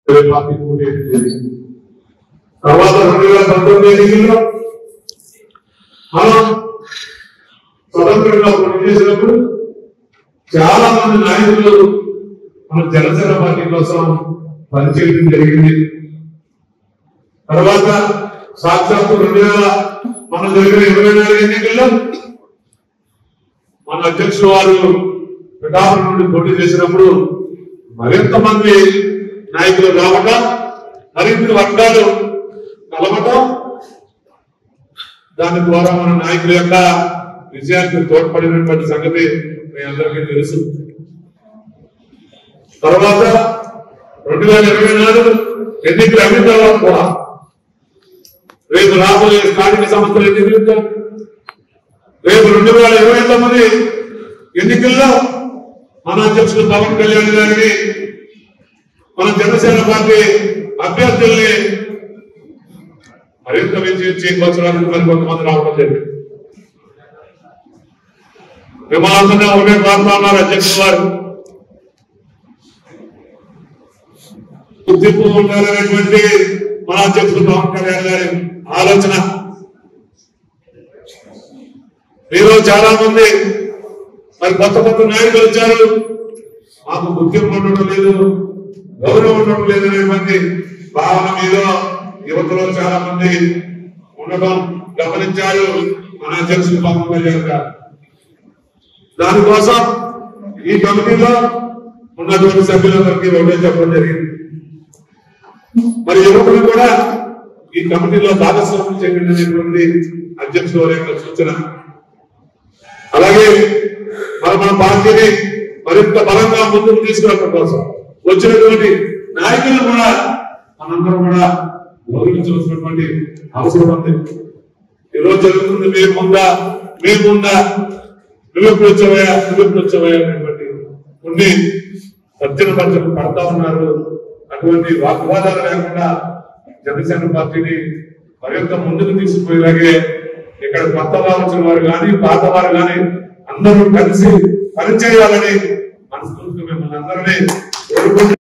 Party పోటీ చేసింది. తర్వాత 2019 ఎన్నికల్లో మనం స్వతంత్రంగా పోటీ చేసినప్పుడు చాలా మంది నాయకులు మన జనసేన పార్టీ కోసం పనిచేయడం జరిగింది. తర్వాత సాక్షాత్తు 2000 మన జరిగిన 24 ఎన్నికల్లో మన అధ్యక్షుడు వారు పిఠాపురం నుండి పోటీ చేసినప్పుడు మరింత మంది నాయకులు రావటం, మరిన్ని వర్గాలు కలవటం, దాని ద్వారా మన నాయకుల యొక్క విజయానికి తోడ్పడినటువంటి సంగతి మీ అందరికీ తెలుసు. తర్వాత 2024 ఎన్నికలు అయిన తర్వాత కూడా రేపు రాబోయే స్థానిక సంస్థల ఎన్నికలు, రేపు 2029 ఎన్నికల్లో మన అధ్యక్షుడు పవన్ కళ్యాణ్ గారిని, మన జనసేన పార్టీ అభ్యర్థుల్ని మరింత విజయం చేకూర్చడానికి మరి కొంతమంది రావడం జరిగింది. విమానంగా ఒకటే ప్రాంతం ఉన్నారు అధ్యక్షుడు వారు. గుర్తింపు ఉండాలనేటువంటి మన అధ్యక్షుడు పవన్ కళ్యాణ్ గారి ఆలోచన. మీరు చాలా మంది మరి కొత్త నాయకులు వచ్చారు, మాకు గుర్తింపు ఉండడం లేదు, గౌరవం ఉండడం లేదనేటువంటి భావన మీద యువతలో చాలా మంది ఉండడం గమనించారు మన అధ్యక్షుడు పవన్ కళ్యాణ్ గారు. దానికోసం ఈ కమిటీలో ఉన్నటువంటి సభ్యులందరికీ ఒకటే చెప్పడం జరిగింది. మరి యువకులు కూడా ఈ కమిటీలో భాగస్వామ్యం చేయండి అధ్యక్షుడు వారి యొక్క సూచన. అలాగే మన పార్టీని మరింత బలంగా ముందుకు తీసుకురావడం కోసం వచ్చినటువంటి నాయకులు కూడా మనందరం కూడా గౌరవించవలసినటువంటి అవసరం ఉంది. ఈరోజు జరుగుతుంది మేముందా నువ్వెప్పుడు వచ్చావయ్యా అనేటువంటి కొన్ని సత్యన పద్ధతులు పడతా ఉన్నారు. అటువంటి వాగ్వాదాలు లేకుండా జనసేన పార్టీని మరింత ముందుకు తీసుకుపోయేలాగే ఇక్కడ కొత్త వారు వచ్చిన వారు కానీ పాత వారు కానీ అందరూ కలిసి పనిచేయాలని మనస్ఫూర్తిగా మిమ్మల్ని అందరినీ కోరుకుంటున్నాను.